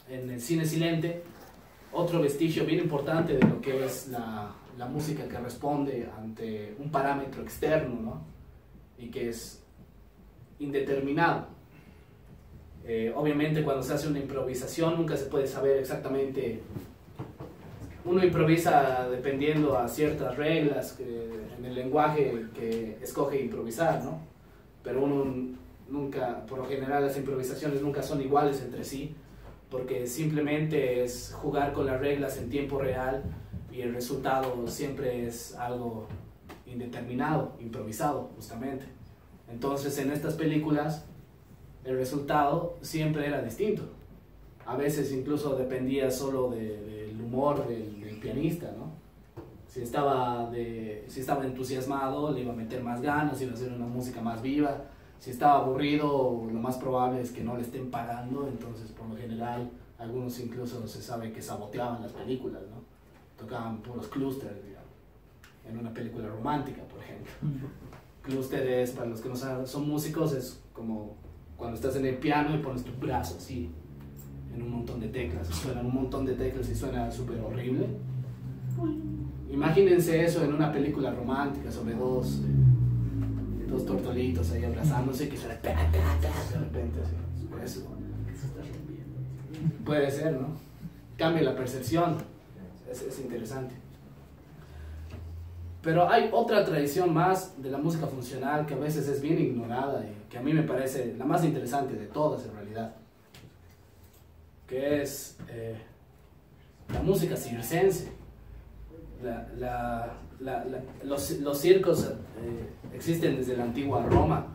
en el cine silente, otro vestigio bien importante de lo que es la música que responde ante un parámetro externo, ¿no? Y que es indeterminado. Obviamente cuando se hace una improvisación nunca se puede saber exactamente. Uno improvisa dependiendo a ciertas reglas en el lenguaje que escoge improvisar, ¿no? Pero uno nunca, por lo general las improvisaciones nunca son iguales entre sí, porque simplemente es jugar con las reglas en tiempo real y el resultado siempre es algo indeterminado, improvisado justamente. Entonces en estas películas el resultado siempre era distinto. A veces incluso dependía solo del humor del pianista, ¿no? Si estaba entusiasmado, le iba a meter más ganas, iba a hacer una música más viva. Si estaba aburrido, lo más probable es que no le estén pagando, entonces por lo general algunos incluso se sabe que saboteaban las películas, ¿no? Tocaban puros clústeres, digamos, en una película romántica, por ejemplo. Clústeres, para los que no saben, son músicos, es como cuando estás en el piano y pones tu brazo así en un montón de teclas, suenan un montón de teclas y suena súper horrible. Imagínense eso en una película romántica sobre dos tortolitos ahí abrazándose, que suena de repente así. Eso puede ser, ¿no? Cambia la percepción, es interesante. Pero hay otra tradición más de la música funcional que a veces es bien ignorada y que a mí me parece la más interesante de todas en realidad, que es la música circense. Los circos existen desde la antigua Roma.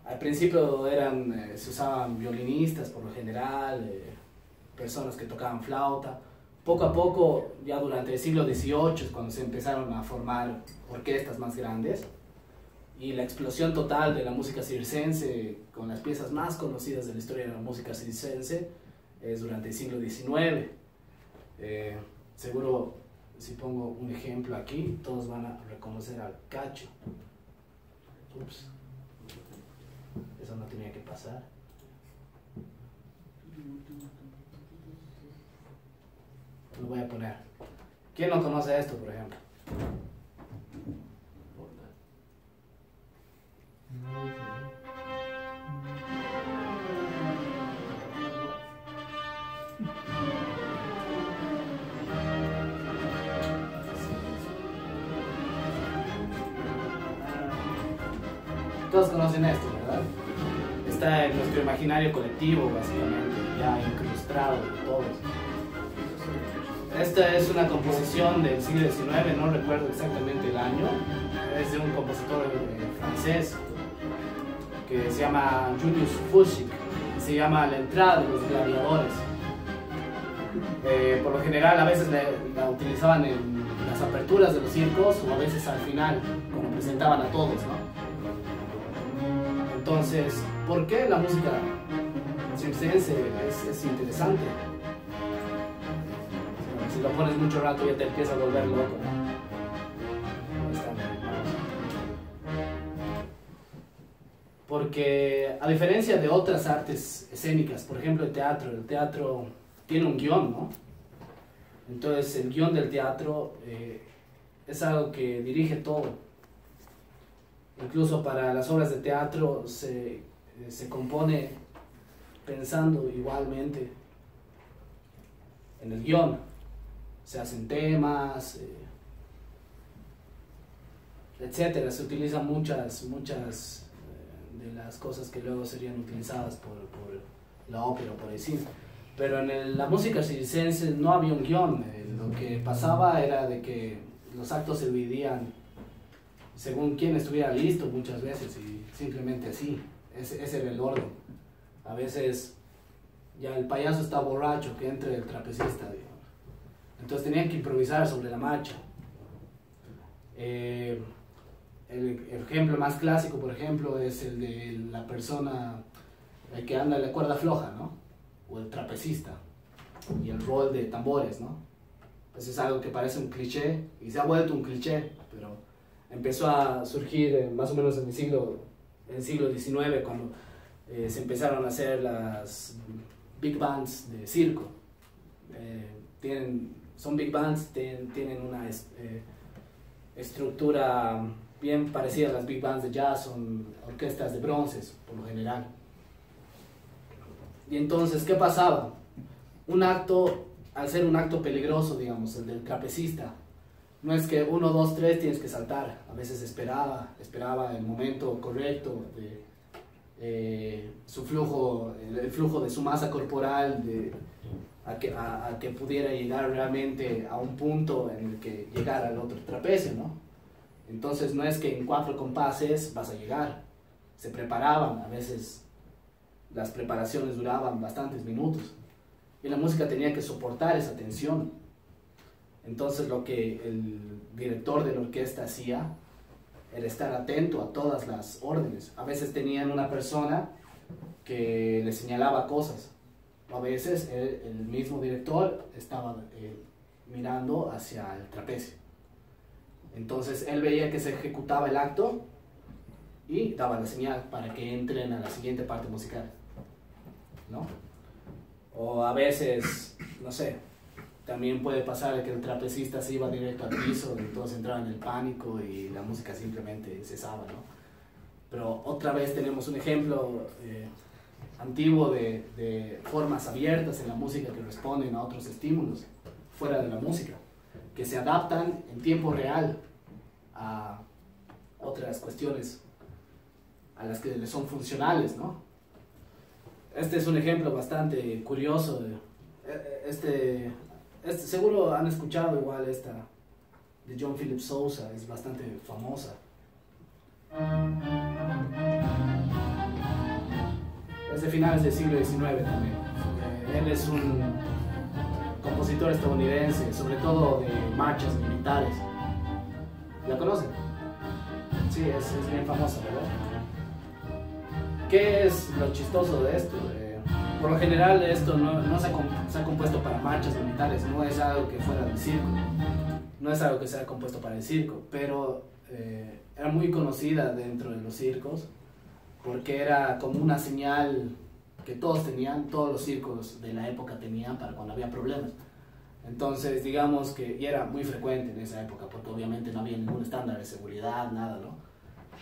Al principio se usaban violinistas por lo general, personas que tocaban flauta. Poco a poco, ya durante el siglo XVIII es cuando se empezaron a formar orquestas más grandes, y la explosión total de la música circense, con las piezas más conocidas de la historia de la música circense, es durante el siglo XIX. Seguro, si pongo un ejemplo aquí, todos van a reconocer al Cacho. Ups, eso no tenía que pasar. Lo voy a poner. ¿Quién no conoce esto, por ejemplo? Todos conocen esto, ¿verdad? Está en nuestro imaginario colectivo, básicamente, ya incrustado de todos. Esta es una composición del siglo XIX, no recuerdo exactamente el año. Es de un compositor francés que se llama Julius Fuchs, se llama La entrada de los gladiadores. Por lo general a veces la utilizaban en las aperturas de los circos o a veces al final, como presentaban a todos, ¿no? Entonces, ¿por qué la música circense es interesante? Si lo pones mucho rato ya te empieza a volver loco, ¿no? Porque a diferencia de otras artes escénicas, por ejemplo el teatro tiene un guión, ¿no? Entonces el guión del teatro es algo que dirige todo. Incluso para las obras de teatro se compone pensando igualmente en el guión. Se hacen temas, etcétera. Se utilizan muchas de las cosas que luego serían utilizadas por la ópera o por el cine. Pero en la música circense no había un guión. Lo que pasaba era de que los actos se dividían según quién estuviera listo muchas veces, y simplemente así. Ese era el orden. A veces ya el payaso está borracho, que entre el trapecista, digamos. Entonces tenían que improvisar sobre la marcha. El ejemplo más clásico, por ejemplo, es el de la persona que anda en la cuerda floja, ¿no? O el trapecista, y el rol de tambores, ¿no? Pues es algo que parece un cliché, y se ha vuelto un cliché, pero empezó a surgir más o menos en el siglo XIX, cuando se empezaron a hacer las big bands de circo. Son big bands, tienen una estructura bien parecida a las big bands de jazz, son orquestas de bronces por lo general. Y entonces, ¿qué pasaba? Un acto, al ser un acto peligroso, digamos, el del trapecista, no es que 1, 2, 3 tienes que saltar. A veces esperaba el momento correcto de su flujo, el flujo de su masa corporal, a que pudiera llegar realmente a un punto en el que llegara al otro trapecio, ¿no? Entonces no es que en 4 compases vas a llegar. Se preparaban, a veces las preparaciones duraban bastantes minutos y la música tenía que soportar esa tensión. Entonces lo que el director de la orquesta hacía era estar atento a todas las órdenes. A veces tenían una persona que le señalaba cosas, a veces el mismo director estaba mirando hacia el trapecio. Entonces él veía que se ejecutaba el acto y daba la señal para que entren a la siguiente parte musical, ¿no? O a veces, no sé, también puede pasar que el trapecista se iba directo al piso y todos entraban en el pánico y la música simplemente cesaba, ¿no? Pero otra vez tenemos un ejemplo antiguo de formas abiertas en la música que responden a otros estímulos fuera de la música, que se adaptan en tiempo real a otras cuestiones a las que le son funcionales, ¿no? Este es un ejemplo bastante curioso. Seguro han escuchado igual esta de John Philip Sousa, es bastante famosa. Es de finales del siglo XIX también. Él es un compositor estadounidense, sobre todo de marchas militares. ¿La conocen? Sí, es bien famosa, ¿verdad? ¿Qué es lo chistoso de esto? Por lo general esto no se ha compuesto para marchas militares, no es algo que fuera del circo, no es algo que sea compuesto para el circo, pero era muy conocida dentro de los circos porque era como una señal que todos los circos de la época tenían para cuando había problemas. Entonces, digamos que, y era muy frecuente en esa época, porque obviamente no había ningún estándar de seguridad, nada, ¿no?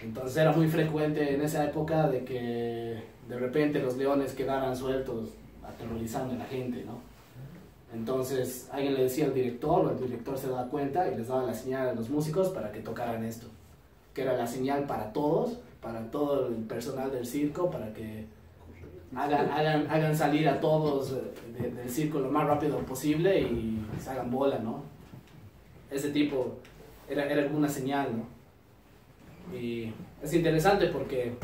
Entonces era muy frecuente en esa época de que de repente los leones quedaran sueltos aterrorizando a la gente, ¿no? Entonces alguien le decía al director, o el director se daba cuenta y les daba la señal a los músicos para que tocaran esto, que era la señal para todos, para todo el personal del circo, para que hagan salir a todos del circo lo más rápido posible y se hagan bola, ¿no? Ese tipo era como una señal, ¿no? Y es interesante porque,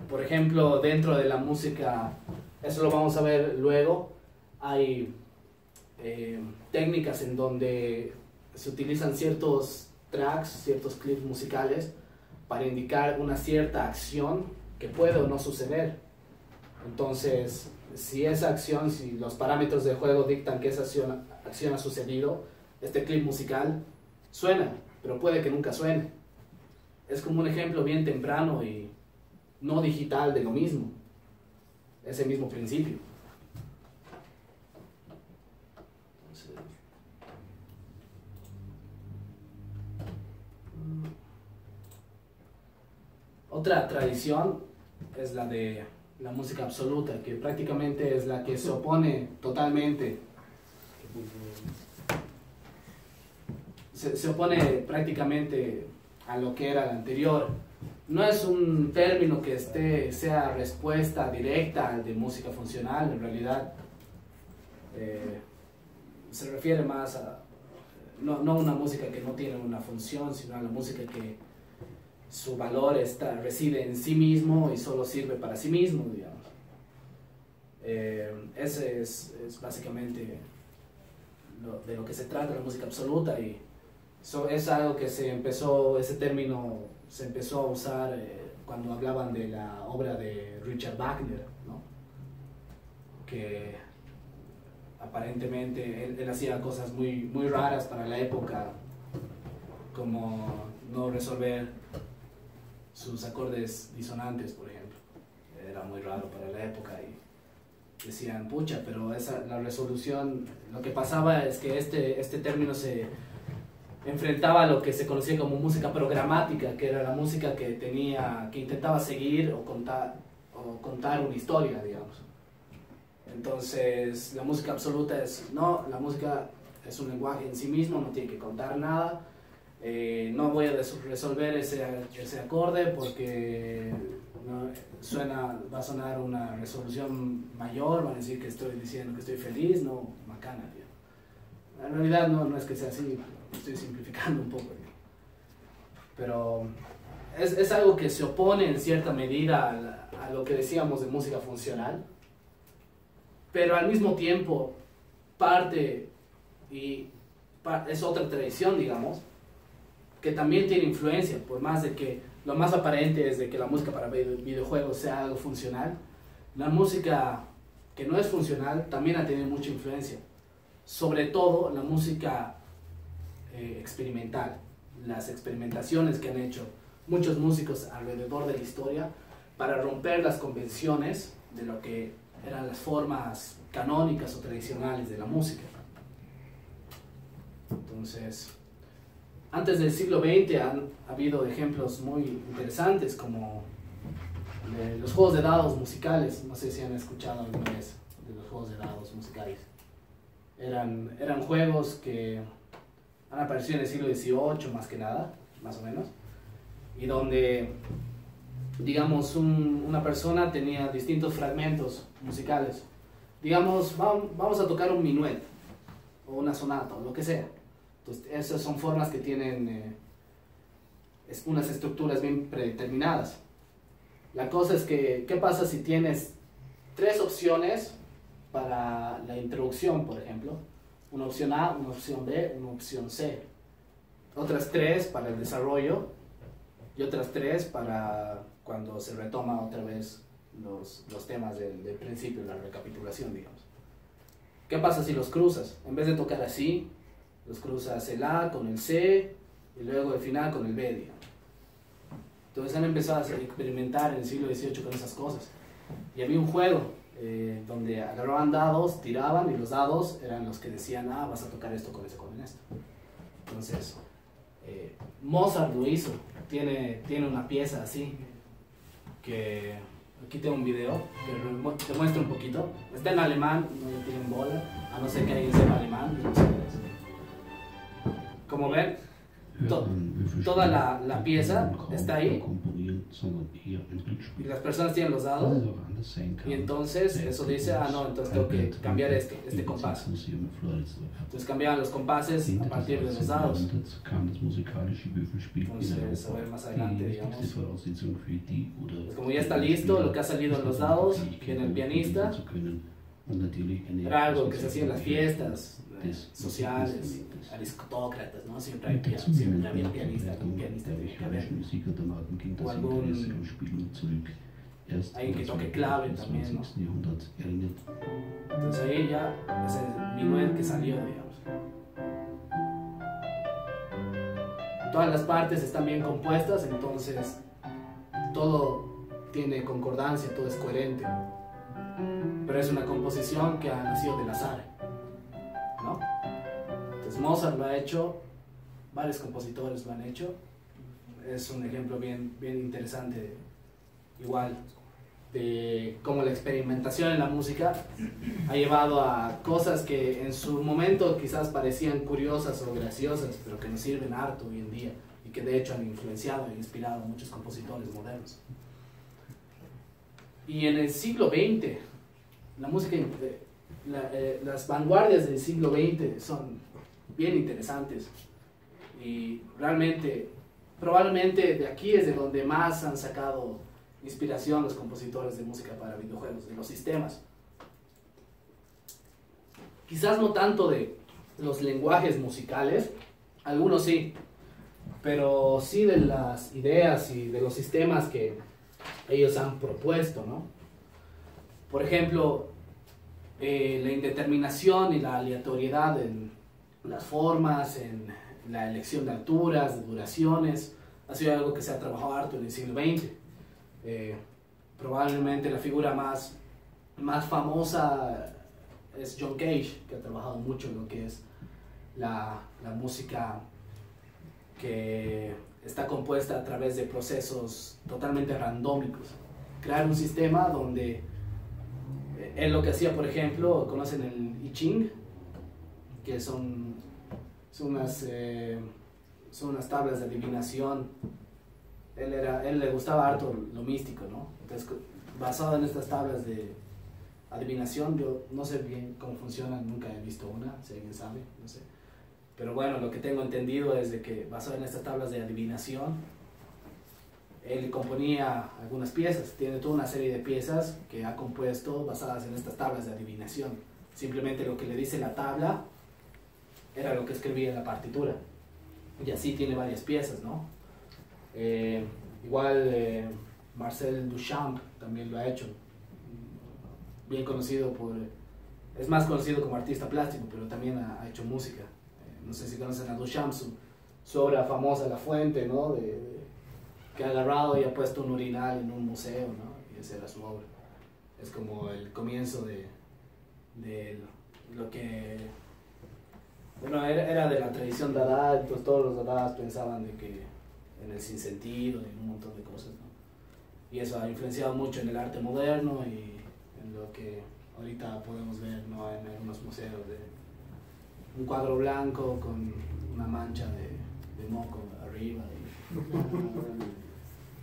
por ejemplo, dentro de la música, eso lo vamos a ver luego, hay técnicas en donde se utilizan ciertos tracks, ciertos clips musicales para indicar una cierta acción que puede o no suceder. Entonces, si esa acción, si los parámetros del juego dictan que esa acción ha sucedido, este clip musical suena, pero puede que nunca suene. Es como un ejemplo bien temprano y no digital de lo mismo, ese mismo principio. Otra tradición es la de la música absoluta, que prácticamente es la que se opone totalmente, se opone prácticamente a lo que era la anterior. No es un término que sea respuesta directa al de música funcional, en realidad se refiere más a no una música que no tiene una función, sino a la música que su valor reside en sí mismo y solo sirve para sí mismo, digamos. Ese es básicamente de lo que se trata la música absoluta, y es algo que ese término se empezó a usar cuando hablaban de la obra de Richard Wagner, ¿no? Que aparentemente él hacía cosas muy, muy raras para la época, como no resolver sus acordes disonantes, por ejemplo. era muy raro para la época y decían, pucha, pero la resolución, lo que pasaba es que este término se enfrentaba a lo que se conocía como música programática, que era la música que intentaba seguir o contar una historia, digamos. Entonces, la música absoluta la música es un lenguaje en sí mismo, no tiene que contar nada. No voy a resolver ese acorde porque va a sonar una resolución mayor, van a decir que estoy diciendo que estoy feliz, no, macana, tío. En realidad no es que sea así, estoy simplificando un poco, tío. Pero es algo que se opone en cierta medida a lo que decíamos de música funcional, pero al mismo tiempo es otra tradición, digamos, que también tiene influencia, por más de que lo más aparente es de que la música para videojuegos sea algo funcional. La música que no es funcional también ha tenido mucha influencia, sobre todo la música experimental, las experimentaciones que han hecho muchos músicos alrededor de la historia para romper las convenciones de lo que eran las formas canónicas o tradicionales de la música. Entonces, antes del siglo XX han habido ejemplos muy interesantes como los juegos de dados musicales. No sé si han escuchado alguna vez de los juegos de dados musicales. Eran juegos que han aparecido en el siglo XVIII más que nada, más o menos, y donde, digamos, una persona tenía distintos fragmentos musicales. Digamos, vamos a tocar un minuet o una sonata o lo que sea. Entonces, esas son formas que tienen unas estructuras bien predeterminadas. La cosa es que, ¿qué pasa si tienes 3 opciones para la introducción, por ejemplo? Una opción A, una opción B, una opción C. Otras 3 para el desarrollo y otras 3 para cuando se retoma otra vez los temas del principio, la recapitulación, digamos. ¿Qué pasa si los cruzas? En vez de tocar así, los cruzas el A con el C y luego el final con el B, digamos. Entonces han empezado a experimentar en el siglo XVIII con esas cosas. Y había un juego donde agarraban dados, tiraban y los dados eran los que decían, vas a tocar esto con esto, con esto. Entonces, Mozart lo hizo. Tiene una pieza así, que aquí tengo un video que te muestro un poquito. Está en alemán, no le tienen bola, a no ser que alguien sepa alemán. Como ven, toda la pieza está ahí y las personas tienen los dados y entonces eso dice, no, entonces tengo que cambiar este compás. Entonces cambiaban los compases a partir de los dados. Entonces, a ver más adelante, digamos, pues como ya está listo lo que ha salido en los dados, viene el pianista. Era algo que se hacía en las fiestas sociales, aristócratas, ¿no? Siempre había un pianista, o alguien que toque clave también, ¿no? Entonces ahí ya es el minuet que salió, digamos. Todas las partes están bien compuestas, entonces todo tiene concordancia, todo es coherente, pero es una composición que ha nacido del azar, ¿no? Entonces Mozart lo ha hecho, varios compositores lo han hecho. Es un ejemplo bien interesante, igual, de cómo la experimentación en la música ha llevado a cosas que en su momento quizás parecían curiosas o graciosas, pero que nos sirven harto hoy en día y que de hecho han influenciado e inspirado a muchos compositores modernos. Y en el siglo XX, la música, las vanguardias del siglo XX son bien interesantes y realmente, probablemente de aquí es de donde más han sacado inspiración los compositores de música para videojuegos, de los sistemas. Quizás no tanto de los lenguajes musicales, algunos sí, pero sí de las ideas y de los sistemas que ellos han propuesto, ¿no? Por ejemplo, la indeterminación y la aleatoriedad en las formas, en la elección de alturas, de duraciones, ha sido algo que se ha trabajado harto en el siglo XX. probablemente la figura más famosa es John Cage, que ha trabajado mucho en lo que es la música que está compuesta a través de procesos totalmente randómicos. Crear un sistema donde él lo que hacía, por ejemplo, conocen el I Ching, que son unas tablas de adivinación. Él le gustaba harto lo místico, ¿no? Entonces, basado en estas tablas de adivinación, yo no sé bien cómo funcionan, nunca he visto una, si alguien sabe, no sé. Pero bueno, lo que tengo entendido es de que basado en estas tablas de adivinación, él componía algunas piezas, tiene toda una serie de piezas que ha compuesto basadas en estas tablas de adivinación. Simplemente lo que le dice la tabla era lo que escribía en la partitura. Y así tiene varias piezas, ¿no? Igual Marcel Duchamp también lo ha hecho, bien conocido es más conocido como artista plástico, pero también ha hecho música. No sé si conocen a Duchamp, su obra famosa La Fuente, ¿no? Que ha agarrado y ha puesto un urinal en un museo, ¿no? Y esa era su obra. Es como el comienzo de lo que, bueno, era de la tradición Dada. Entonces todos los Dadas pensaban de que en el sinsentido y un montón de cosas, ¿no? Y eso ha influenciado mucho en el arte moderno y en lo que ahorita podemos ver, ¿no? En algunos museos, de un cuadro blanco con una mancha de moco arriba.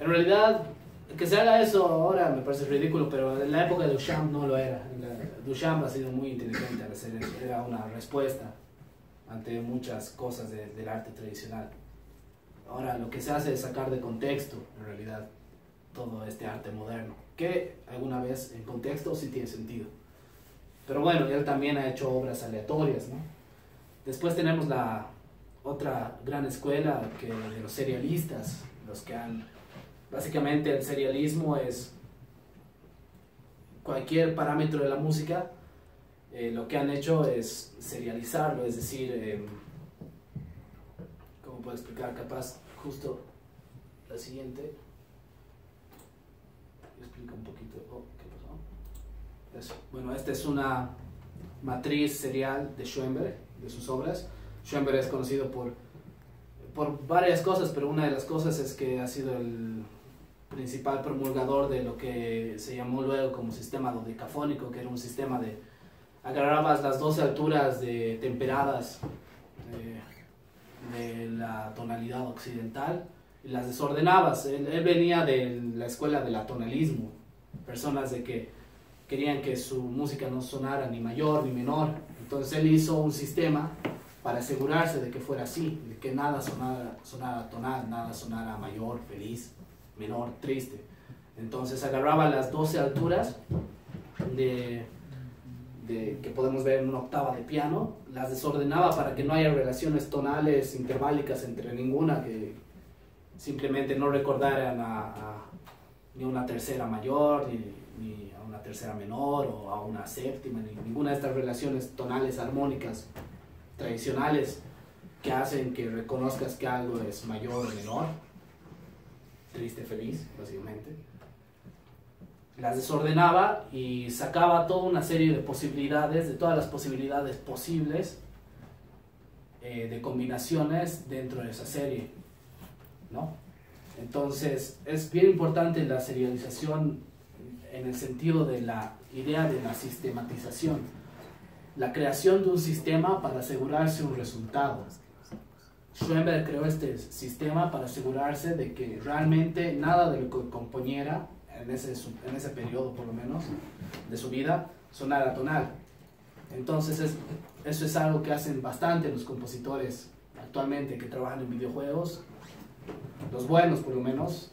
En realidad, que se haga eso ahora me parece ridículo, pero en la época de Duchamp no lo era. Duchamp ha sido muy inteligente al hacer eso. Era una respuesta ante muchas cosas del arte tradicional. Ahora lo que se hace es sacar de contexto, en realidad, todo este arte moderno, que alguna vez en contexto sí tiene sentido. Pero bueno, él también ha hecho obras aleatorias, ¿no? Después tenemos la otra gran escuela de los serialistas, los que han... Básicamente el serialismo es cualquier parámetro de la música, lo que han hecho es serializarlo, es decir, ¿cómo puedo explicar? Capaz justo la siguiente explica un poquito. ¿Qué pasó? Eso. Bueno, esta es una matriz serial de Schoenberg, de sus obras. Schoenberg es conocido por varias cosas, pero una de las cosas es que ha sido el principal promulgador de lo que se llamó luego como sistema dodecafónico, que era un sistema de agarrabas las 12 alturas temperadas de la tonalidad occidental y las desordenabas. Él venía de la escuela del atonalismo, personas de que querían que su música no sonara ni mayor ni menor. Entonces él hizo un sistema para asegurarse de que fuera así, de que nada sonara tonal, nada sonara mayor, feliz, menor, triste. Entonces agarraba las 12 alturas que podemos ver en una octava de piano, las desordenaba para que no haya relaciones tonales interválicas entre ninguna, que simplemente no recordaran ni una tercera mayor, ni a una tercera menor, o a una séptima, ni ninguna de estas relaciones tonales armónicas tradicionales que hacen que reconozcas que algo es mayor o menor, triste, feliz, básicamente. Las desordenaba y sacaba toda una serie de posibilidades, de todas las posibilidades posibles de combinaciones dentro de esa serie, ¿no? Entonces es bien importante la serialización en el sentido de la idea de la sistematización, la creación de un sistema para asegurarse un resultado. Schoenberg creó este sistema para asegurarse de que realmente nada de lo que componiera en ese periodo, por lo menos, de su vida, sonara tonal. Entonces eso es algo que hacen bastante los compositores actualmente que trabajan en videojuegos, los buenos por lo menos.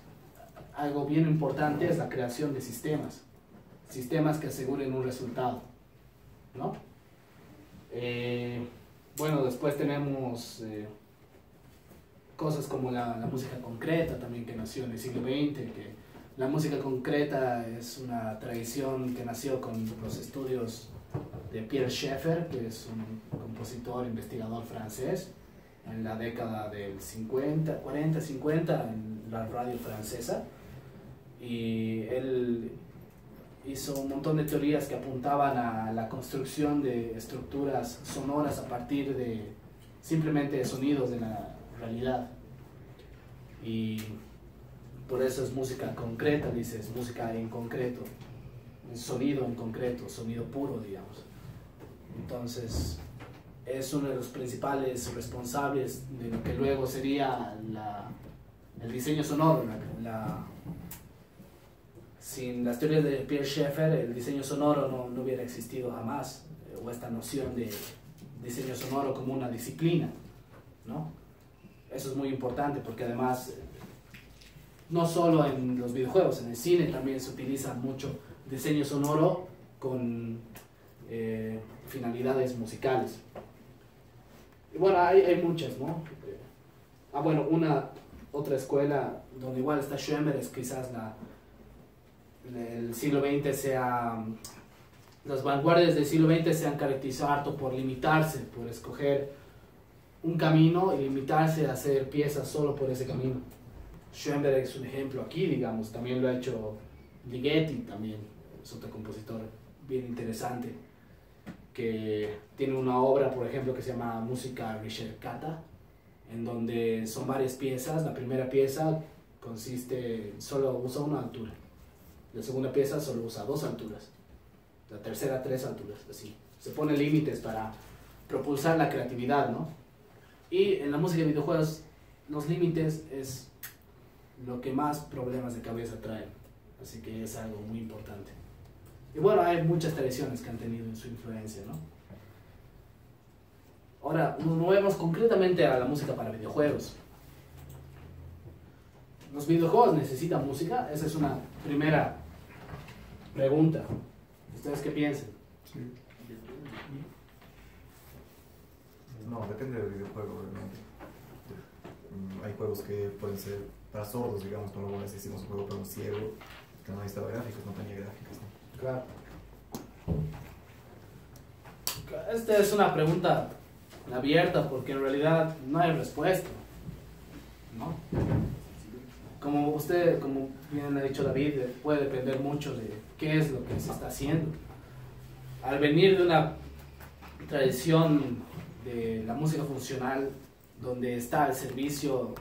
Algo bien importante es la creación de sistemas que aseguren un resultado, ¿no? Bueno, después tenemos cosas como la música concreta también, que nació en el siglo XX, que la música concreta es una tradición que nació con los estudios de Pierre Schaeffer, que es un compositor, investigador francés, en la década del 40-50 en la radio francesa. y él hizo un montón de teorías que apuntaban a la construcción de estructuras sonoras a partir de simplemente sonidos de la realidad. Y por eso es música concreta, dice, es música en concreto, es sonido en concreto, sonido puro, digamos. Entonces, es uno de los principales responsables de lo que luego sería el diseño sonoro. Sin las teorías de Pierre Schaeffer, el diseño sonoro no hubiera existido jamás, o esta noción de diseño sonoro como una disciplina, ¿no? Eso es muy importante porque además, no solo en los videojuegos, en el cine también se utiliza mucho diseño sonoro con finalidades musicales. Y bueno, hay muchas, ¿no? Bueno, otra escuela donde igual está Schoenberg es quizás el siglo XX las vanguardias del siglo XX se han caracterizado harto por limitarse, por escoger un camino y limitarse a hacer piezas solo por ese camino. Schoenberg es un ejemplo aquí, digamos, también lo ha hecho Ligeti, también es otro compositor bien interesante, que tiene una obra, por ejemplo, que se llama Música Ricercata, en donde son varias piezas. La primera pieza solo usa una altura, la segunda pieza solo usa 2 alturas, la tercera 3 alturas, así. Se pone límites para propulsar la creatividad, ¿no? Y en la música de videojuegos, los límites es lo que más problemas de cabeza traen, así que es algo muy importante. Y bueno, hay muchas tradiciones que han tenido en su influencia, ¿no? Ahora, nos movemos concretamente a la música para videojuegos. ¿Los videojuegos necesitan música? Esa es una primera pregunta. ¿Ustedes qué piensan? Sí. No, depende del videojuego, obviamente. Hay juegos que pueden ser para sordos, digamos, como alguna vez hicimos un juego para un ciego que no necesitaba gráficos, no tenía gráficos, ¿no? Claro. Esta es una pregunta abierta porque en realidad no hay respuesta, ¿no? Como bien ha dicho David, puede depender mucho de qué es lo que se está haciendo. Al venir de una tradición de la música funcional, donde está el servicio,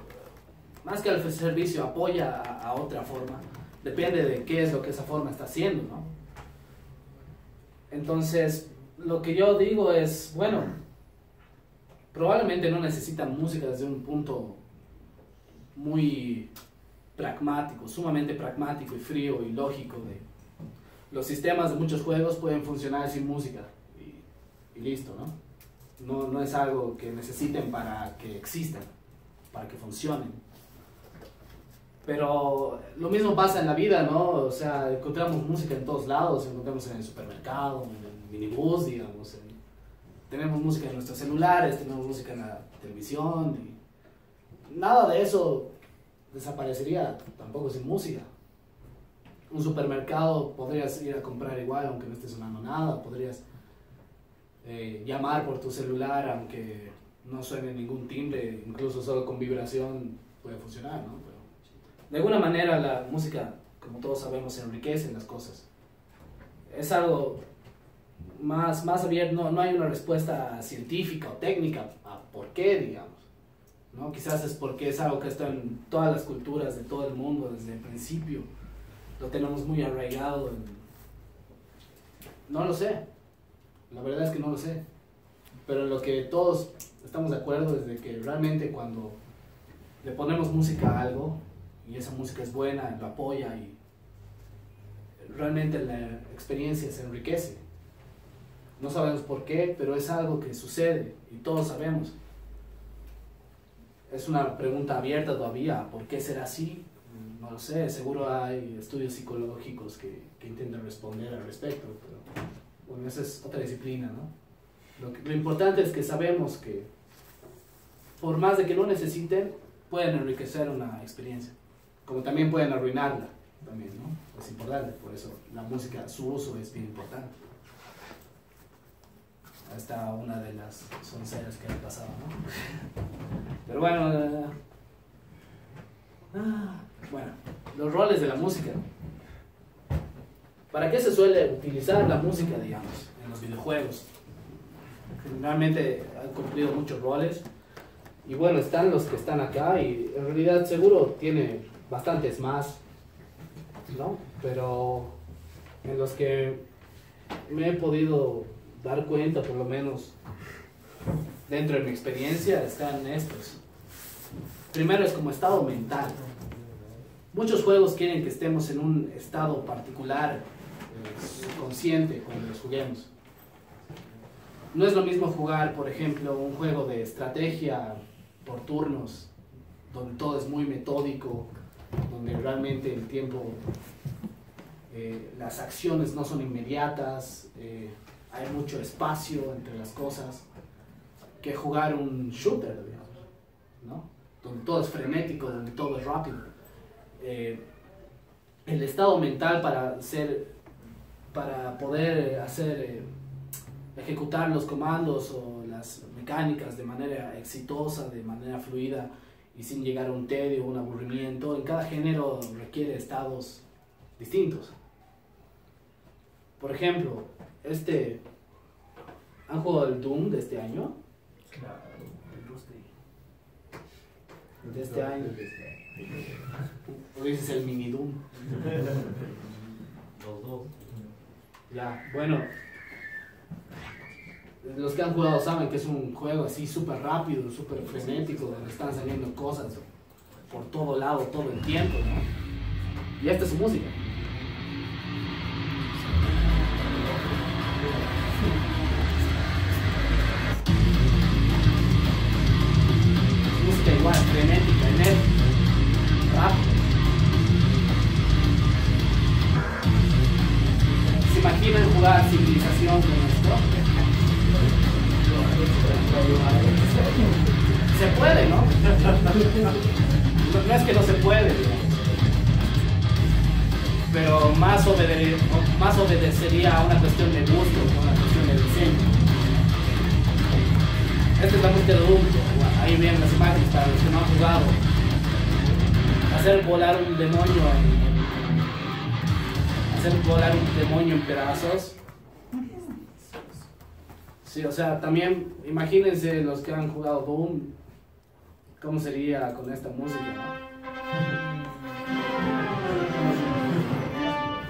más que el servicio apoya a otra forma, depende de qué es lo que esa forma está haciendo, ¿no? Entonces, lo que yo digo es, bueno, probablemente no necesitan música desde un punto muy pragmático, sumamente pragmático y frío y lógico. Los sistemas de muchos juegos pueden funcionar sin música y listo, ¿no? No es algo que necesiten para que existan, para que funcionen. Pero lo mismo pasa en la vida, ¿no? O sea, encontramos música en todos lados, encontramos en el supermercado, en el minibús, digamos. Tenemos música en nuestros celulares, tenemos música en la televisión. Y nada de eso desaparecería tampoco sin música. Un supermercado podrías ir a comprar igual aunque no esté sonando nada, podrías llamar por tu celular aunque no suene ningún timbre, incluso solo con vibración puede funcionar, ¿no? Pero de alguna manera la música, como todos sabemos, enriquece las cosas. Es algo más abierto, no hay una respuesta científica o técnica a por qué, digamos, ¿no? Quizás es porque es algo que está en todas las culturas de todo el mundo desde el principio, lo tenemos muy arraigado. No lo sé, la verdad es que no lo sé, pero lo que todos estamos de acuerdo es de que realmente cuando le ponemos música a algo y esa música es buena, lo apoya y realmente la experiencia se enriquece. No sabemos por qué, pero es algo que sucede y todos sabemos. Es una pregunta abierta todavía, ¿por qué será así? No lo sé, seguro hay estudios psicológicos que intentan responder al respecto, pero bueno, esa es otra disciplina, ¿no? Lo importante es que sabemos que por más de que no necesiten, pueden enriquecer una experiencia, como también pueden arruinarla, también, ¿no? Es importante, por eso la música, su uso es bien importante. Esta una de las sonceras que han pasado, ¿no? Pero bueno, bueno. los roles de la música. ¿Para qué se suele utilizar la música, digamos, en los videojuegos? Generalmente han cumplido muchos roles. Y bueno, están los que están acá y en realidad seguro tiene bastantes más, ¿no? Pero en los que me he podido dar cuenta, por lo menos dentro de mi experiencia, están estos. Primero es como estado mental. Muchos juegos quieren que estemos en un estado particular, consciente, cuando los juguemos. No es lo mismo jugar, por ejemplo, un juego de estrategia por turnos, donde todo es muy metódico, donde realmente el tiempo, las acciones no son inmediatas, hay mucho espacio entre las cosas, que jugar un shooter, digamos, ¿no? Donde todo es frenético, donde todo es rápido. El estado mental para poder ejecutar los comandos o las mecánicas de manera exitosa, de manera fluida y sin llegar a un tedio o un aburrimiento, en cada género requiere estados distintos. Por ejemplo, ¿han jugado el Doom de este año? Claro, De este año. O dices el mini Doom. los dos. Ya, bueno. Los que han jugado saben que es un juego así súper rápido, súper frenético, donde están saliendo cosas por todo lado, todo el tiempo, ¿no? Y esta es su música. Música igual, frenética, enérgica, rápida. ¿Se imaginan jugar Civilización con esto? Se puede, ¿no? No es que no se puede, digamos. Pero más obedecería a una cuestión de gusto que a una cuestión de diseño. Esta es la música de Doom. Ahí vienen las imágenes para los que no han jugado. Hacer volar un demonio en pedazos. Sí, o sea, también imagínense los que han jugado Doom, cómo sería con esta música, ¿no?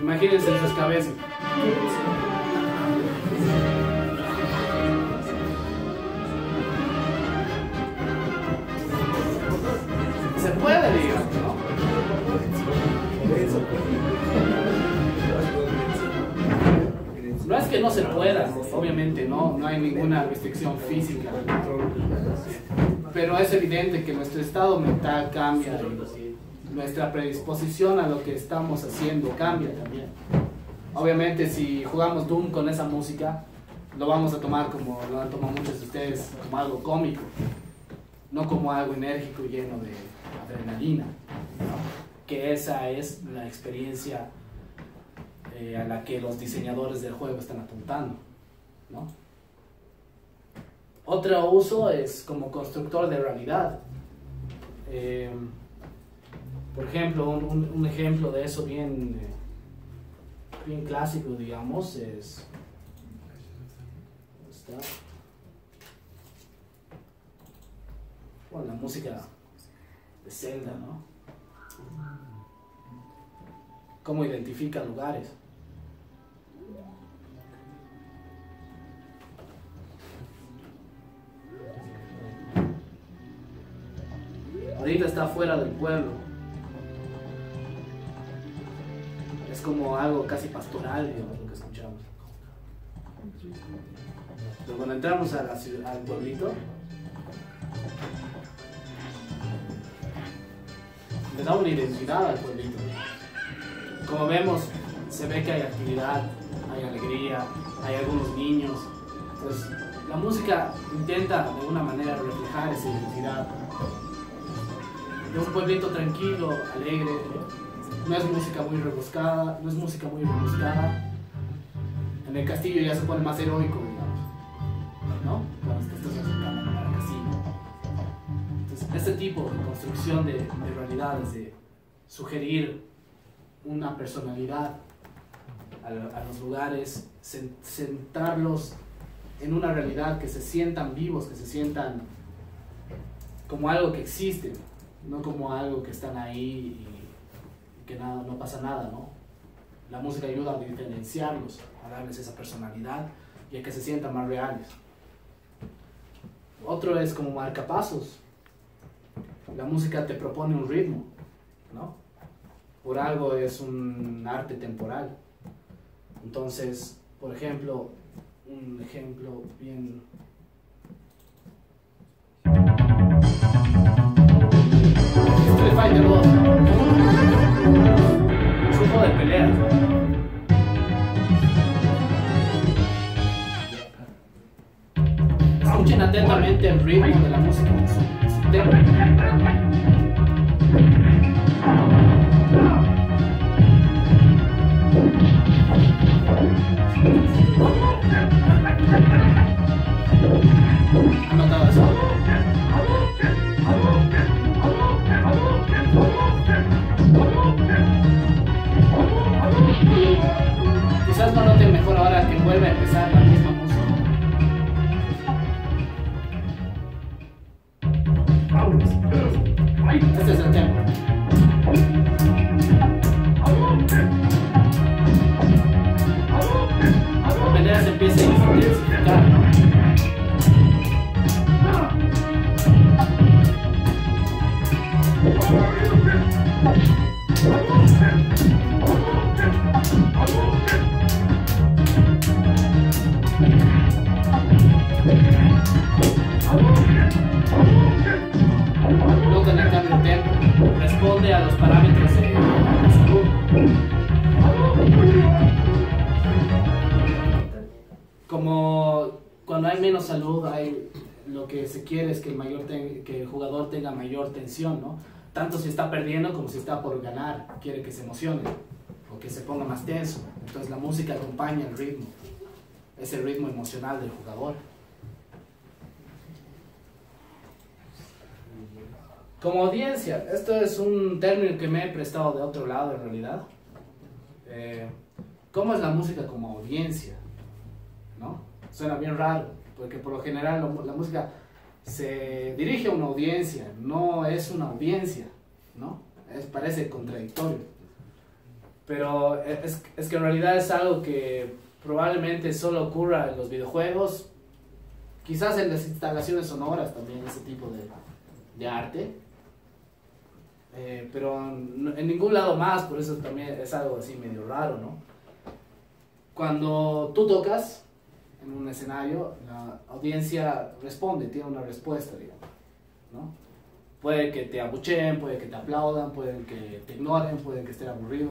Imagínense en sus cabezas. Se puede, digamos, ¿no? No es que no se pueda, obviamente no hay ninguna restricción física, pero es evidente que nuestro estado mental cambia y nuestra predisposición a lo que estamos haciendo cambia también. Obviamente si jugamos Doom con esa música, lo vamos a tomar como lo han tomado muchos de ustedes, como algo cómico, no como algo enérgico lleno de adrenalina, ¿no? Que esa es la experiencia a la que los diseñadores del juego están apuntando, ¿no? Otro uso es como constructor de realidad. Por ejemplo, un ejemplo de eso bien clásico, digamos, es... ¿dónde está? Bueno, la música de Zelda, ¿no? Cómo identifica lugares. Ahorita está fuera del pueblo. Es como algo casi pastoral, digamos, lo que escuchamos. Pero cuando entramos a la ciudad, al pueblito, le da una identidad al pueblito. Como vemos, se ve que hay actividad, hay alegría, hay algunos niños. Entonces, la música intenta de alguna manera reflejar esa identidad. Es un pueblito tranquilo, alegre, no es música muy rebuscada, En el castillo ya se pone más heroico, digamos, ¿no? Cuando te estás acercando al castillo. Entonces, este tipo de construcción de realidades, de sugerir una personalidad a los lugares, sentarlos en una realidad, que se sientan vivos, que se sientan como algo que existe, no como algo que están ahí y que nada, no pasa nada, ¿no? La música ayuda a diferenciarlos, a darles esa personalidad y a que se sientan más reales. Otro es como marcapasos. La música te propone un ritmo, ¿no? Por algo es un arte temporal. Entonces, por ejemplo, un ejemplo bien... Street Fighter 2 es un juego de peleas. Escuchen atentamente el ritmo de la música, su tempo. ¿Han notado eso? Quizás no noten mejor ahora que vuelve a empezar la misma música. Este es el tempo. La pelea se empieza a intensificar, ¿no? Luego con el cambio de tempo responde a los parámetros de salud. Como cuando hay menos salud, lo que se quiere es que el jugador tenga mayor tensión, ¿no? Tanto si está perdiendo como si está por ganar, quiere que se emocione o que se ponga más tenso. Entonces la música acompaña el ritmo, es el ritmo emocional del jugador. Como audiencia, esto es un término que me he prestado de otro lado en realidad. ¿Cómo es la música como audiencia? ¿No? Suena bien raro, porque por lo general la música se dirige a una audiencia, no es una audiencia, ¿no? Parece contradictorio. Pero es que en realidad es algo que probablemente solo ocurra en los videojuegos, quizás en las instalaciones sonoras también, ese tipo de arte. Pero en ningún lado más, por eso también es algo así medio raro, ¿no? Cuando tú tocas en un escenario, la audiencia responde, tiene una respuesta, digamos, ¿no? Puede que te abucheen, puede que te aplaudan, pueden que te ignoren, pueden que estén aburridos.